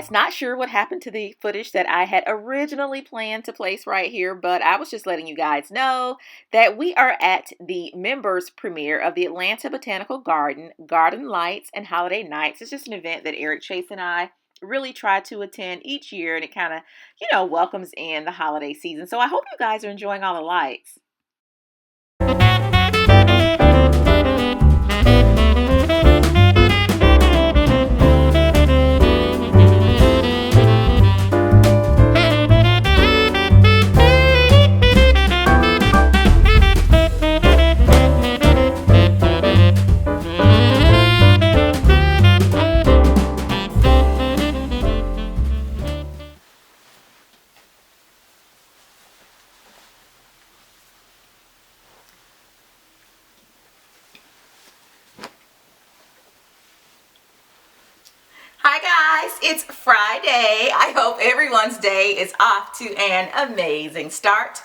guys, not sure what happened to the footage that I had originally planned to place right here, but I was just letting you guys know that we are at the members premiere of the Atlanta Botanical Garden Lights and Holiday Nights. It's just an event that Eric Chase and I really try to attend each year, and it kind of, welcomes in the holiday season. So I hope you guys are enjoying all the lights. Hi guys, it's Friday. I hope everyone's day is off to an amazing start.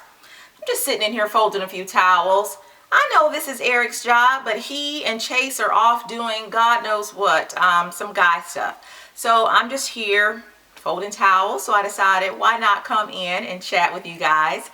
I'm just sitting in here folding a few towels. I know this is Eric's job, but he and Chase are off doing God knows what, some guy stuff. So I'm just here folding towels, so I decided why not come in and chat with you guys.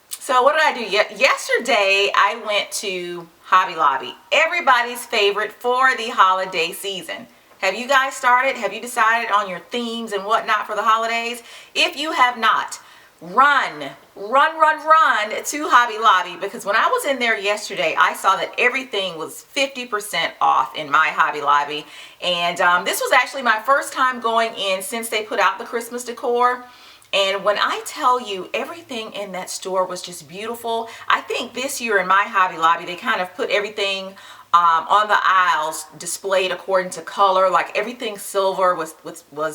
So what did I do? Yesterday I went to Hobby Lobby, everybody's favorite for the holiday season. Have you guys started? Have you decided on your themes and whatnot for the holidays? If you have not, run to Hobby Lobby, because when I was in there yesterday, I saw that everything was 50% off in my Hobby Lobby. And this was actually my first time going in since they put out the Christmas decor. And when I tell you, everything in that store was just beautiful. I think this year in my Hobby Lobby, they kind of put everything on the aisles displayed according to color. Like everything silver was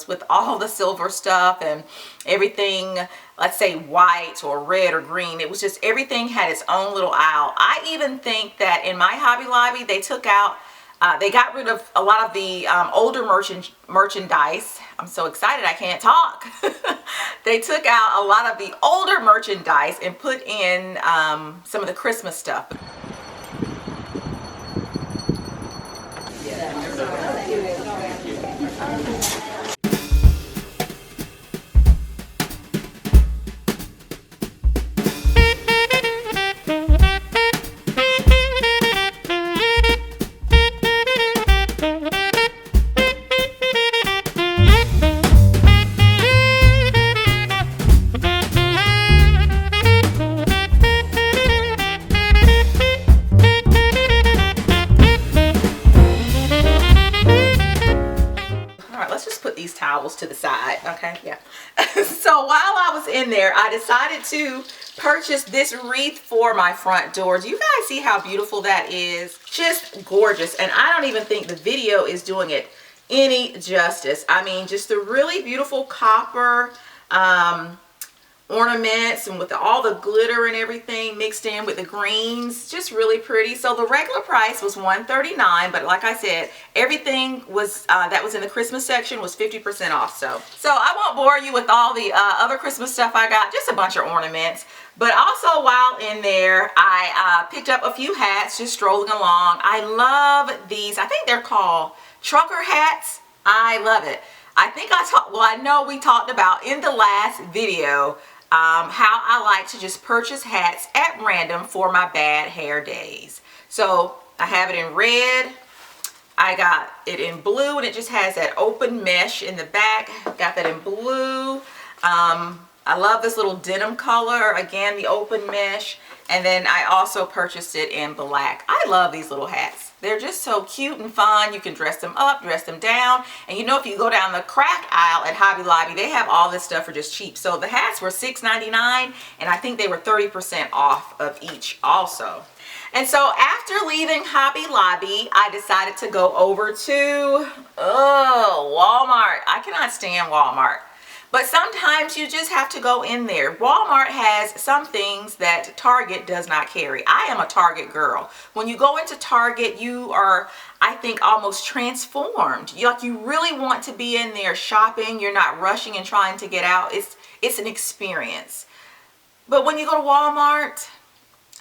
with all the silver stuff, and everything, let's say white or red or green. It was just, everything had its own little aisle. I even think that in my Hobby Lobby, they took out, they got rid of a lot of the older merchandise. I'm so excited I can't talk. They took out a lot of the older merchandise and put in some of the Christmas stuff. Towels to the side. Okay, yeah. So while I was in there, I decided to purchase this wreath for my front door. Do you guys see how beautiful that is? Just gorgeous. And I don't even think the video is doing it any justice. I mean, just the really beautiful copper ornaments, and with all the glitter and everything mixed in with the greens, just really pretty. So the regular price was $139, but like I said, everything was that was in the Christmas section was 50% off. So I won't bore you with all the other Christmas stuff I got, just a bunch of ornaments. But also while in there, I picked up a few hats just strolling along. I love these. I think they're called trucker hats. I love it. I know we talked about in the last video how I like to just purchase hats at random for my bad hair days. So I have it in red. I got it in blue, and it just has that open mesh in the back. Got that in blue. I love this little denim color. Again, the open mesh. And then I also purchased it in black. I love these little hats. They're just so cute and fun. You can dress them up, dress them down. And you know, if you go down the crack aisle at Hobby Lobby, they have all this stuff for just cheap. So the hats were $6.99, and I think they were 30% off of each also. And so after leaving Hobby Lobby, I decided to go over to Walmart. I cannot stand Walmart. But sometimes you just have to go in there. Walmart has some things that Target does not carry. I am a Target girl. When you go into Target, you are, I think, almost transformed. You really want to be in there shopping. You're not rushing and trying to get out. It's an experience. But when you go to Walmart,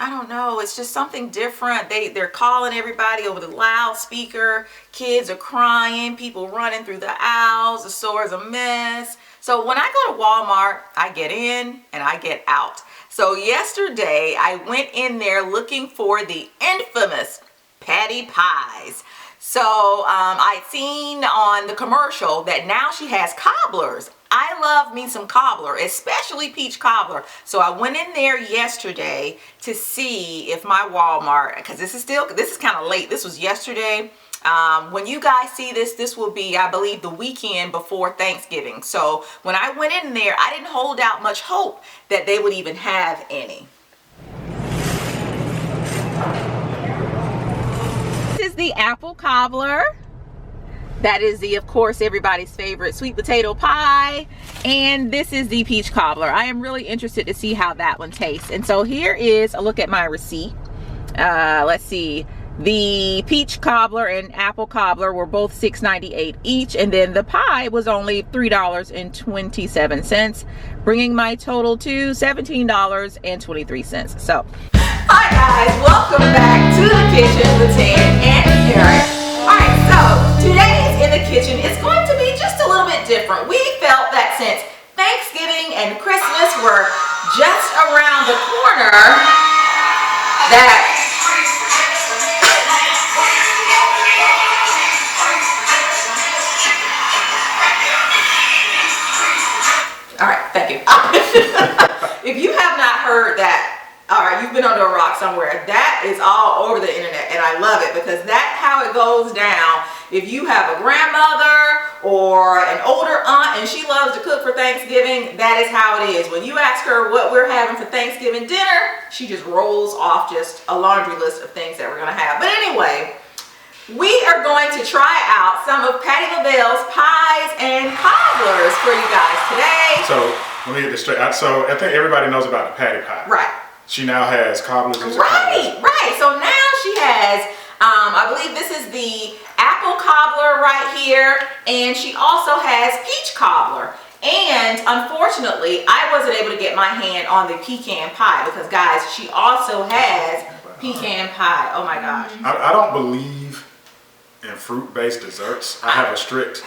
I don't know. It's just something different. They're calling everybody over the loudspeaker. Kids are crying. People running through the aisles. The store's a mess. So when I go to Walmart, I get in and I get out. So yesterday, I went in there looking for the infamous Patti pies. So I'd seen on the commercial that now she has cobblers. I love me some cobbler, especially peach cobbler. So I went in there yesterday to see if my Walmart, because this is kind of late. This was yesterday. When you guys see this, this will be, I believe, the weekend before Thanksgiving. So when I went in there, I didn't hold out much hope that they would even have any. This is the apple cobbler. That is of course, everybody's favorite sweet potato pie. And this is the peach cobbler. I am really interested to see how that one tastes. And so here is a look at my receipt. Let's see. The peach cobbler and apple cobbler were both $6.98 each. And then the pie was only $3.27, bringing my total to $17.23. So, hi guys, welcome back to the kitchen with Tan and Karen. Alright, so today's in the kitchen is going to be just a little bit different. We felt that since Thanksgiving and Christmas were just around the corner, that alright, thank you. If you have not heard that, alright, you've been under a rock somewhere. That is all over the internet, and I love it because that's how it goes down. If you have a grandmother or an older aunt and she loves to cook for Thanksgiving, that is how it is. When you ask her what we're having for Thanksgiving dinner, she just rolls off just a laundry list of things that we're going to have. But anyway, we are going to try out some of Patti LaBelle's pies and cobblers for you guys today. So let me get this straight. So I think everybody knows about the Patti pie. Right. She now has cobblers. Right. So now she has, I believe this is the apple cobbler right here, and she also has peach cobbler. And unfortunately, I wasn't able to get my hand on the pecan pie because, guys, she also has pecan pie. Oh my gosh. I don't believe in fruit-based desserts. I have a strict,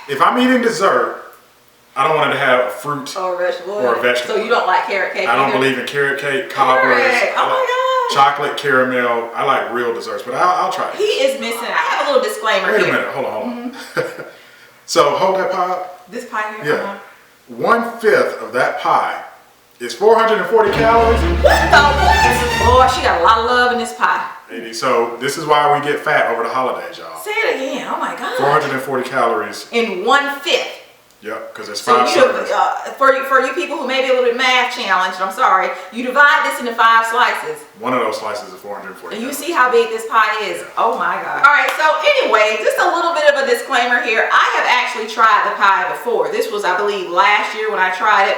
if I'm eating dessert, I don't want it to have a fruit or a vegetable. So you don't like carrot cake? I don't believe in carrot cake, cobblers. Oh my God. Chocolate, caramel. I like real desserts, but I'll try it. He is missing. I have a little disclaimer here. Wait a minute. Hold on. So hold that pie up. This pie here? Yeah. 1/5 of that pie is 440 calories. What the what? Boy, she got a lot of love in this pie. So this is why we get fat over the holidays, y'all. Say it again. Oh my God. 440 calories. In 1/5. Yep, because it's 5 servings. For you people who may be a little bit math challenged, I'm sorry, you divide this into 5 slices. One of those slices is 440. And you see how big this pie is. Oh my God. All right, so anyway, just a little bit of a disclaimer here. I have actually tried the pie before. This was, I believe, last year when I tried it.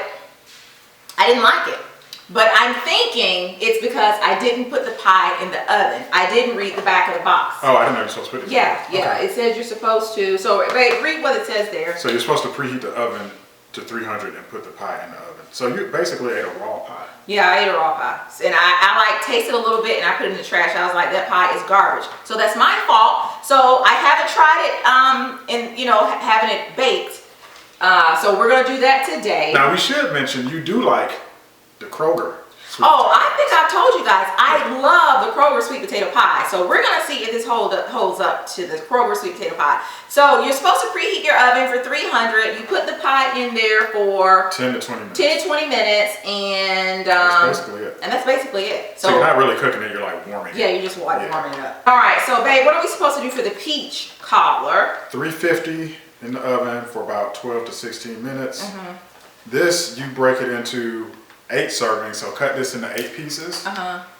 I didn't like it. But I'm thinking it's because I didn't put the pie in the oven. I didn't read the back of the box. Oh, I didn't know you're supposed to put it in. Yeah. Okay. It says you're supposed to. So read what it says there. So you're supposed to preheat the oven to 300 and put the pie in the oven. So you basically ate a raw pie. Yeah, I ate a raw pie. And I like tasted a little bit and I put it in the trash. I was like, that pie is garbage. So that's my fault. So I haven't tried it having it baked. So we're going to do that today. Now we should mention you do like the Kroger. Oh, I think I've told you guys, I love the Kroger sweet potato pie. So we're going to see if this holds up to the Kroger sweet potato pie. So you're supposed to preheat your oven for 300. You put the pie in there for 10 to 20 minutes. 10 to 20 minutes, and that's basically it. And that's basically it. So you're not really cooking it, you're like warming it. Yeah, you're just warming it up. All right, so babe, what are we supposed to do for the peach cobbler? 350 in the oven for about 12 to 16 minutes. This, you break it into 8 servings, so cut this into 8 pieces,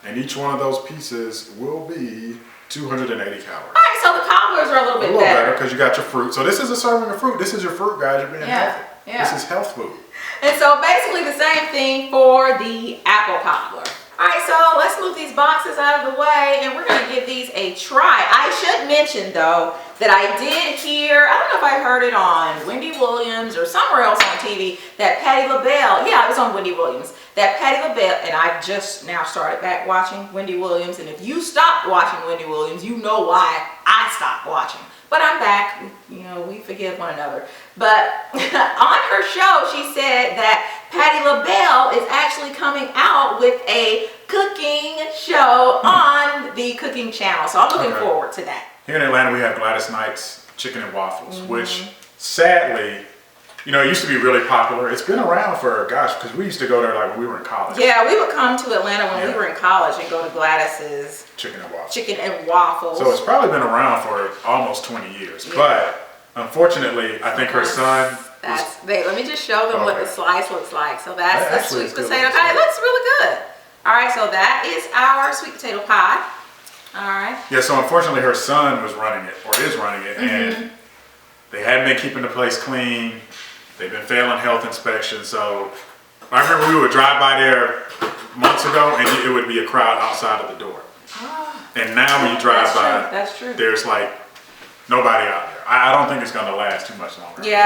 and each one of those pieces will be 280 calories. All right, so the cobblers are a little bit better because you got your fruit. So this is a serving of fruit. This is your fruit, guys. You're being healthy. Yeah. This is health food. And so basically the same thing for the apple cobbler. All right, so let's move these boxes out of the way and we're gonna give these a try. I should mention though that I did hear, I don't know if I heard it on Wendy Williams or somewhere else on TV, that Patti LaBelle, yeah, it was on Wendy Williams, that Patti LaBelle, and I just now started back watching Wendy Williams, and if you stopped watching Wendy Williams, you know why I stopped watching. But I'm back, you know, we forgive one another. But on her show, she said that Patti LaBelle is actually coming out with a cooking show on the cooking channel. So I'm looking forward to that. Here in Atlanta, we have Gladys Knight's Chicken and Waffles, which sadly, you know, it used to be really popular. It's been around for, gosh, because we used to go there like when we were in college. Yeah, we would come to Atlanta when we were in college and go to Gladys's Chicken and Waffles. Chicken and Waffles. So it's probably been around for almost 20 years. Yeah. But unfortunately, I think her son... let me just show them what the slice looks like. So that's the sweet potato pie. It looks really good. All right, so that is our sweet potato pie. All right. Yeah, so unfortunately her son was running it, or is running it, and they hadn't been keeping the place clean. They've been failing health inspections. So I remember we would drive by there months ago and it would be a crowd outside of the door. And now when you drive by, that's true. There's like nobody out there. I don't think it's going to last too much longer. Yeah.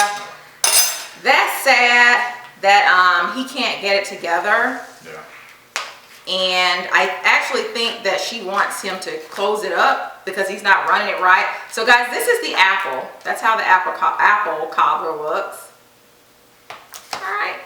That's sad that he can't get it together. Yeah. And I actually think that she wants him to close it up because he's not running it right. So guys, this is the apple. That's how the apple cobbler looks. All right,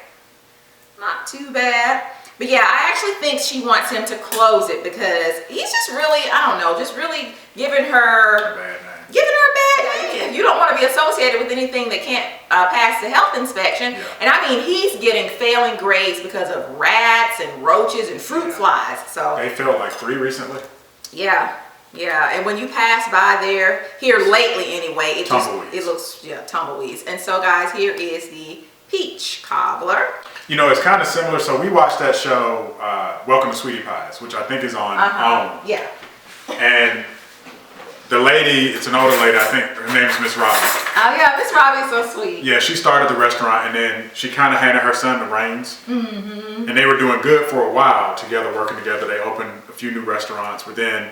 not too bad. But yeah, I actually think she wants him to close it because he's just really, I don't know, just really giving her a bad name. You don't want to be associated with anything that can't pass the health inspection. Yeah. And I mean, he's getting failing grades because of rats and roaches and fruit flies. So they failed like 3 recently. Yeah. Yeah, and when you pass by there, here lately anyway, it looks tumbleweeds. And so guys, here is the peach cobbler. You know, it's kind of similar. So we watched that show, Welcome to Sweetie Pies, which I think is on OWN. Yeah. And the lady, it's an older lady, I think her name is Miss Robbie. Oh yeah, Miss Robbie's so sweet. Yeah, she started the restaurant and then she kind of handed her son the reins. And they were doing good for a while together, working together. They opened a few new restaurants, but then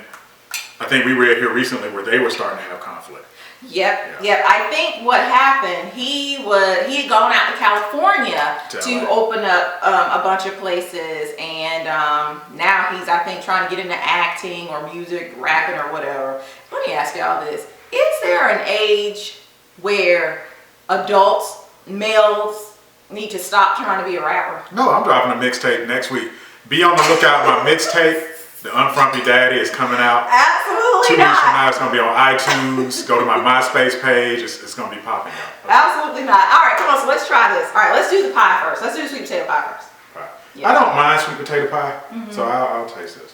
I think we read here recently where they were starting to have conflict. Yep. I think what happened, he had gone out to California to open up a bunch of places, and now he's, I think, trying to get into acting or music, rapping or whatever. Let me ask y'all this. Is there an age where adults, males, need to stop trying to be a rapper? No, I'm dropping a mixtape next week. Be on the lookout. My mixtape, The UnFrumpy Daddy, is coming out. Absolutely 2 weeks from now, it's going to be on iTunes. Go to my MySpace page. It's going to be popping up. Absolutely not. All right, come on, so let's try this. All right, let's do the pie first. Let's do the sweet potato pie first. Right. Yeah. I don't mind sweet potato pie, so I'll taste this.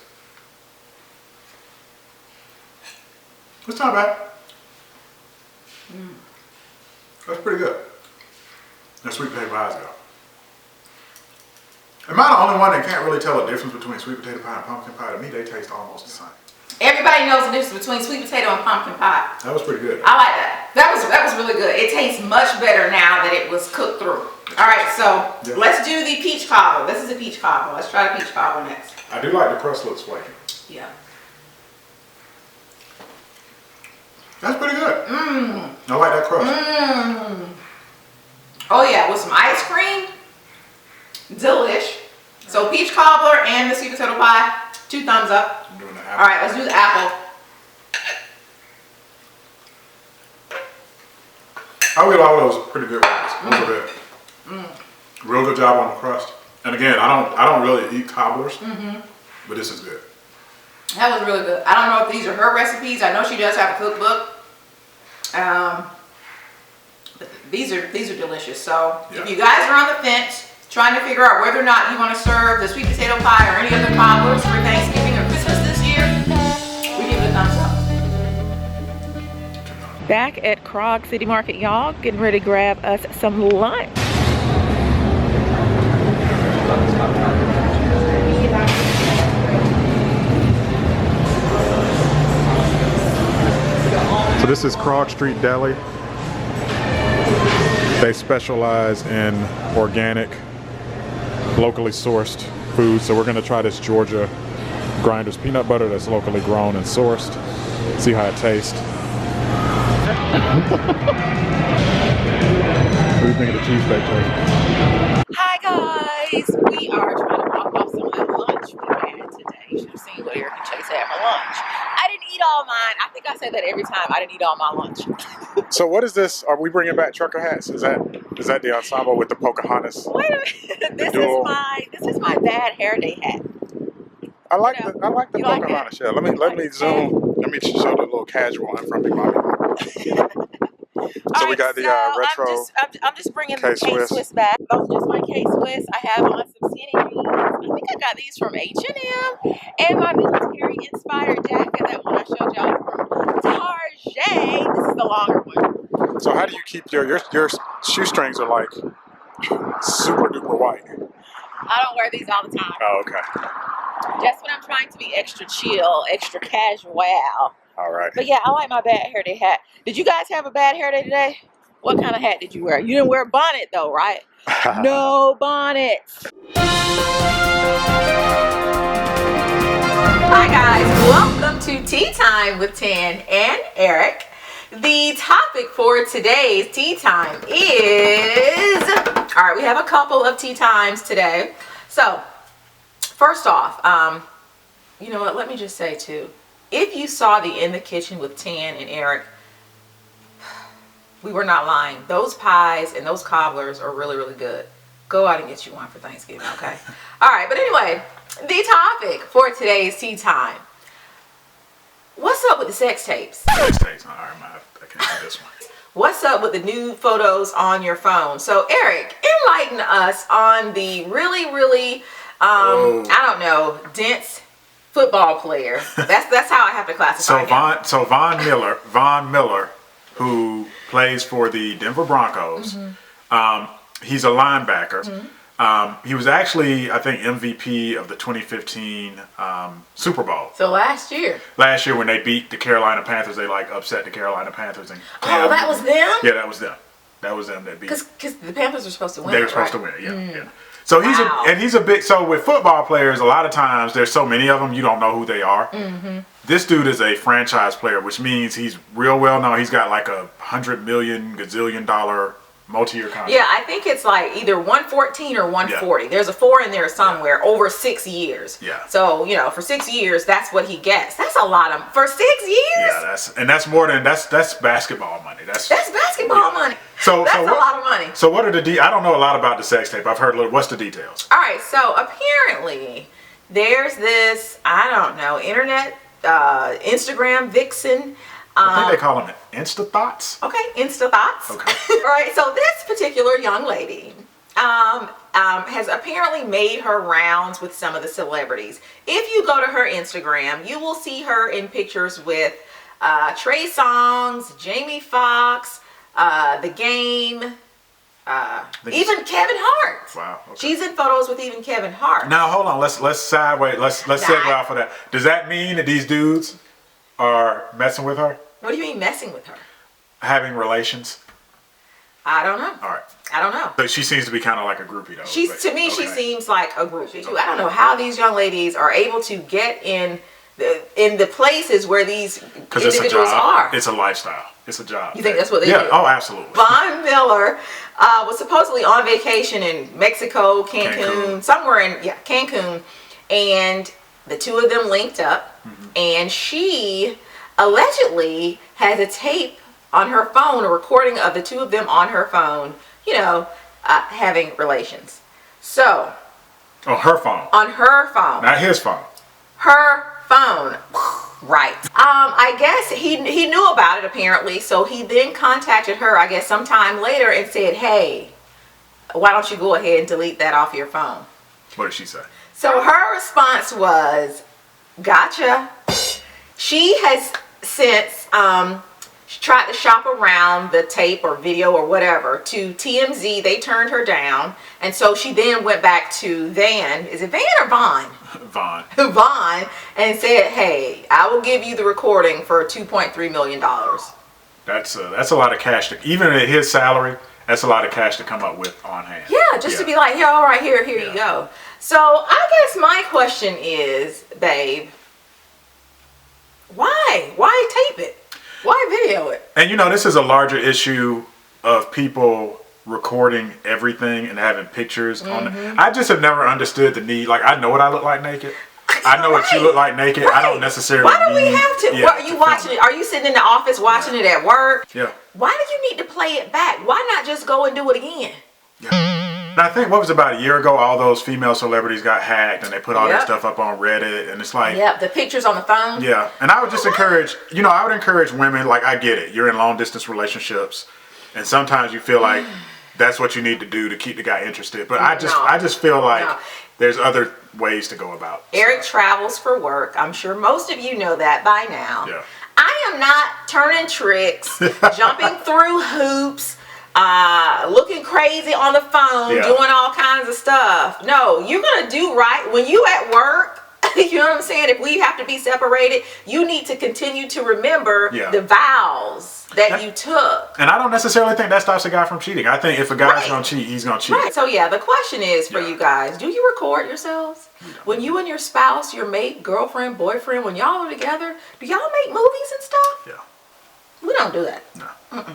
It's not bad. That's pretty good. That's sweet potato pies go. Am I the only one that can't really tell the difference between sweet potato pie and pumpkin pie? To me, they taste almost the same. Everybody knows the difference between sweet potato and pumpkin pie. That was pretty good. I like that. That was really good. It tastes much better now that it was cooked through. All right, so let's do the peach cobbler. This is the peach cobbler. Let's try the peach cobbler next. I do like the crust looks flaky. Yeah. That's pretty good. I like that crust. Oh yeah, with some ice cream. Delish. So peach cobbler and the sweet potato pie, 2 thumbs up. I'm doing the apple. All right, let's do the apple. I would all those pretty good ones. Those are good. Real good job on the crust. And again, I don't really eat cobblers, but this is good. That was really good. I don't know if these are her recipes. I know she does have a cookbook. But these are delicious. So if you guys are on the fence, trying to figure out whether or not you want to serve the sweet potato pie or any other cobblers for Thanksgiving or Christmas this year, we give it a thumbs up. Back at Krog City Market, y'all, getting ready to grab us some lunch. So this is Krog Street Deli. They specialize in organic, locally sourced food. So we're gonna try this Georgia Grinders peanut butter that's locally grown and sourced. See how it tastes. What do you think of the cheesesteak taste? Hi guys, we are trying to walk off some of that lunch we had today. You should have seen what Eric and Chase had for lunch. I didn't eat all mine. I think I say that every time. I didn't eat all my lunch. So what is this? Are we bringing back trucker hats? Is that the ensemble with the Pocahontas? Wait a minute. This is my bad hair day hat. I like the Pocahontas. Yeah. Let me zoom. Let me show the little casual UnFrumpy mommy. So we got the retro. I'm just bringing the K-Swiss back. Those are just my K-Swiss. I have on some skinny jeans. I think I got these from H&M, and my military-inspired jacket, that one I showed y'all from Target. This is the longer one. So how do you keep your shoestrings are like super duper white? I don't wear these all the time. Oh, okay. Just when I'm trying to be extra chill, extra casual. All right. But yeah, I like my bad hair day hat. Did you guys have a bad hair day today? What kind of hat did you wear? You didn't wear a bonnet though, right? No bonnet. Hi guys, welcome to Tea Time with Tan and Eric. The topic for today's tea time is, all right, we have a couple of tea times today. So first off, you know what, let me just say too, if you saw the In the Kitchen with Tan and Eric, we were not lying. Those pies and those cobblers are really, really good. Go out and get you one for Thanksgiving, okay? All right, but anyway, the topic for today's tea time. What's up with the sex tapes? Sex tapes. All right, I can't do this one. What's up with the nude photos on your phone? So Eric, enlighten us on the really, really, I don't know, dense football player. That's how I have to classify him. So Von Miller, who plays for the Denver Broncos, he's a linebacker. He was actually, I think, MVP of the 2015 Super Bowl. So last year when they beat the Carolina Panthers, they upset the Carolina Panthers. And that was them? Yeah, that was them. That was them that beat. Because the Panthers were supposed to win. They were supposed to win. Yeah. So he's a big. So with football players, a lot of times there's so many of them you don't know who they are. This dude is a franchise player, which means he's real well known. He's got like $100 million gazillion multi-year contract. Yeah, I think it's like either 114 or 140. Yeah. There's a 4 in there somewhere over 6 years. Yeah. So for 6 years, that's what he gets. That's a lot of for 6 years. Yeah, that's more than that's basketball money. That's basketball money. So that's a lot of money. So what are I don't know a lot about the sex tape. I've heard a little. What's the details? All right. So apparently, there's this internet Instagram vixen. I think they call them Insta Thoughts. Okay, Insta Thoughts. Okay. All right, so this particular young lady has apparently made her rounds with some of the celebrities. If you go to her Instagram, you will see her in pictures with Trey Songz, Jamie Foxx, The Game, even Kevin Hart. Wow. Okay. She's in photos with even Kevin Hart. Now hold on, let's sideways. Let's segue off of that. Does that mean that these dudes are messing with her? What do you mean messing with her? Having relations? I don't know. All right. I don't know. So she seems to be kind of like a groupie though. She seems like a groupie too. I don't know how these young ladies are able to get in the places where these individuals are. It's a lifestyle. It's a job. You think that's what they do? Yeah. Oh, absolutely. Von Miller was supposedly on vacation in Mexico, Cancun, somewhere in Cancun, and the two of them linked up, and she allegedly has a tape on her phone, a recording of the two of them on her phone, having relations. So. On her phone. On her phone. Not his phone. Her phone. Right. I guess he knew about it apparently, so he then contacted her, I guess, sometime later and said, hey, why don't you go ahead and delete that off your phone? What did she say? So her response was, gotcha. She has since tried to shop around the tape or video or whatever to TMZ. They turned her down, and so she then went back to Van. Is it Van or Vaughn? Vaughn. Vaughn, and said, hey, I will give you the recording for $2.3 million. That's a lot of cash. Even at his salary, that's a lot of cash to come up with on hand. Yeah, just to be like, yeah, all right, here you go. So I guess my question is, babe, why tape it? Why video it? And this is a larger issue of people recording everything and having pictures on it. I just have never understood the need. Like, I know what I look like naked. I know what you look like naked. I don't necessarily. Why do we have to? Are you watching it? Are you sitting in the office watching it at work? Yeah. Why do you need to play it back? Why not just go and do it again? Yeah. And I think, what was about a year ago, all those female celebrities got hacked and they put all that stuff up on Reddit, and it's like, the pictures on the phone. Yeah. And I would just encourage, I would encourage women, like, I get it, you're in long distance relationships and sometimes you feel like that's what you need to do to keep the guy interested, but I just feel like there's other ways to go about it. Eric travels for work. I'm sure most of you know that by now. Yeah. I am not turning tricks, jumping through hoops, looking crazy on the phone, doing all kinds of stuff. No, you're going to do right. When you at work, you know what I'm saying? If we have to be separated, you need to continue to remember the vows that you took. And I don't necessarily think that stops a guy from cheating. I think if a guy's going to cheat, he's going to cheat. Right. So the question is for you guys, do you record yourselves? When you and your spouse, your mate, girlfriend, boyfriend, when y'all are together, do y'all make movies and stuff? Yeah. We don't do that. No.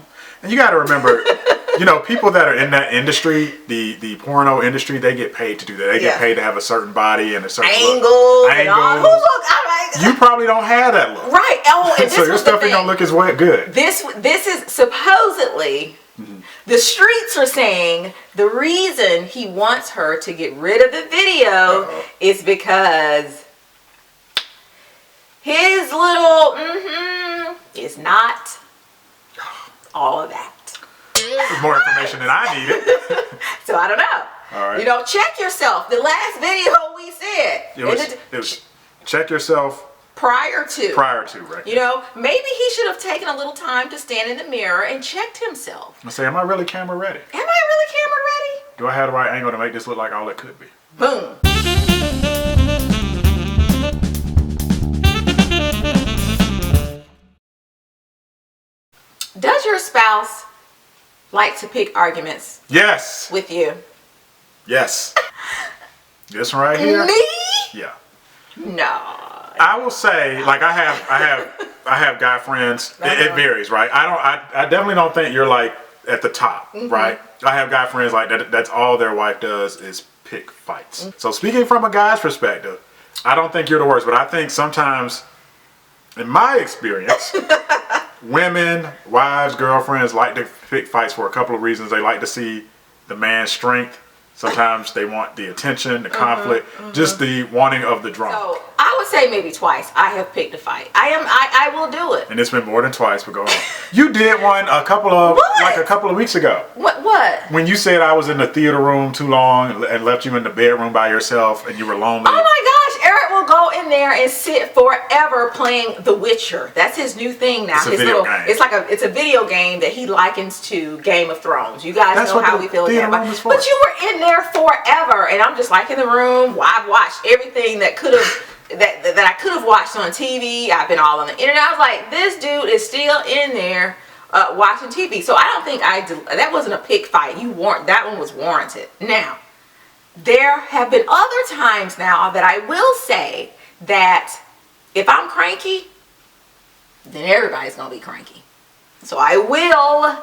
And you got to remember, people that are in that industry, the porno industry, they get paid to do that. They get paid to have a certain body and a certain angles. And all. Who look? You probably don't have that look. Right. Oh, and this so your stuff ain't gonna look as good. This is supposedly the streets are saying the reason he wants her to get rid of the video is because his little is not all of that. There's more information than I needed. So I don't know. All right. Check yourself. The last video we said. It was check yourself prior to, right? Maybe he should have taken a little time to stand in the mirror and checked himself. I say, am I really camera ready? Am I really camera ready? Do I have the right angle to make this look like all it could be? Boom. Does your spouse like to pick arguments? Yes. With you? Yes. This one right here? Me? Yeah. No. I will say, like, I have guy friends. It varies, right? I definitely don't think you're like at the top, right? I have guy friends like that. That's all their wife does is pick fights. So speaking from a guy's perspective, I don't think you're the worst, but I think sometimes, in my experience, women, wives, girlfriends like to pick fights for a couple of reasons. They like to see the man's strength. Sometimes they want the attention, the conflict, just the wanting of the drama. So I would say maybe twice I have picked a fight. I will do it. And it's been more than twice, but go on. You did one a couple of weeks ago. What? When you said I was in the theater room too long and left you in the bedroom by yourself and you were lonely. Oh my gosh, Eric will go in there and sit forever playing The Witcher. That's his new thing now. It's a video game. It's a video game that he likens to Game of Thrones. You guys know how we feel about that. But you were in there forever, and I'm just like in the room. I've watched everything that could have that I could have watched on TV. I've been all on the internet. I was like, this dude is still in there watching TV. So I don't think that wasn't a pick fight. That one was warranted. Now, there have been other times now that I will say that if I'm cranky, then everybody's gonna be cranky. So I will,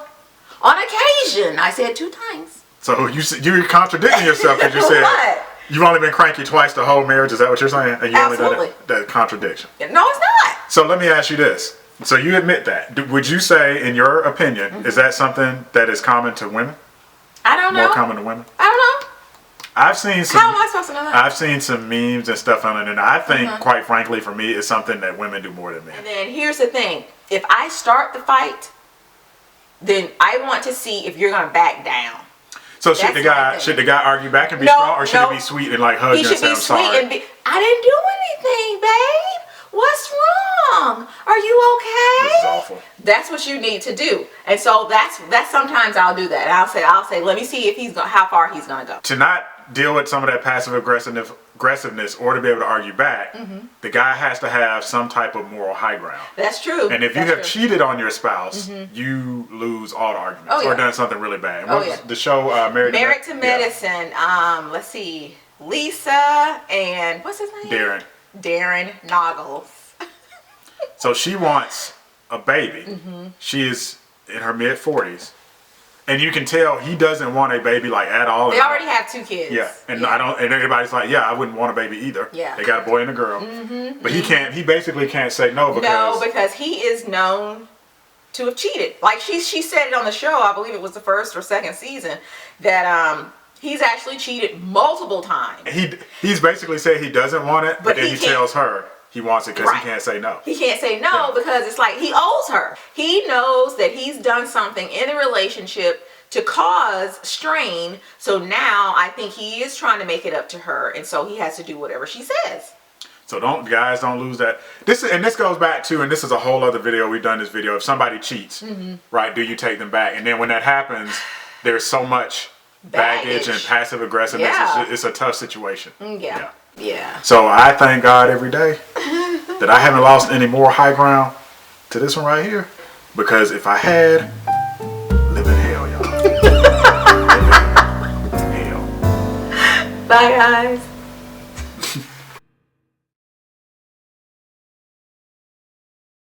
on occasion. I said 2 times. So you're contradicting yourself because you said What? You've only been cranky twice the whole marriage. Is that what you're saying? And you Absolutely. only done that contradiction. No, it's not. So let me ask you this. So you admit that. Would you say, in your opinion, is that something that is common to women? I don't know. More common to women? I don't know. I've seen some. How am I supposed to know that? I've seen some memes and stuff on it, and I think, quite frankly, for me, it's something that women do more than men. And then here's the thing: if I start the fight, then I want to see if you're gonna back down. So should the guy argue back and be strong, or should he be sweet and like hug you and say I'm sorry? He should be sweet and I didn't do anything, babe. What's wrong? Are you okay? This is awful. That's what you need to do. And so that's sometimes I'll do that. I'll say, let me see if how far he's gonna go. To not deal with some of that passive aggressiveness or to be able to argue back, the guy has to have some type of moral high ground. That's true. And if you have cheated on your spouse, you lose all the arguments or done something really bad. And what was the show Married to Medicine. Let's see. Lisa and what's his name? Darren Noggles. So she wants a baby. She is in her mid-40s. And you can tell he doesn't want a baby like at all. They already have 2 kids. Yeah, and and everybody's like, yeah, I wouldn't want a baby either. Yeah, they got a boy and a girl. But he can't. He basically can't say no because he is known to have cheated. Like she said it on the show. I believe it was the 1st or 2nd season that he's actually cheated multiple times. He's basically said he doesn't want it, but then he tells her he wants it because he can't say no. He can't say no because it's like he owes her. He knows that he's done something in the relationship to cause strain. So now I think he is trying to make it up to her, and so he has to do whatever she says. So guys don't lose that. This goes back to, and this is a whole other video. We've done this video. If somebody cheats, right? Do you take them back? And then when that happens, there's so much baggage and passive aggressiveness. It's a tough situation. Yeah. So I thank God every day that I haven't lost any more high ground to this one right here. Because if I had, live in hell, y'all. Live in hell. Bye, guys.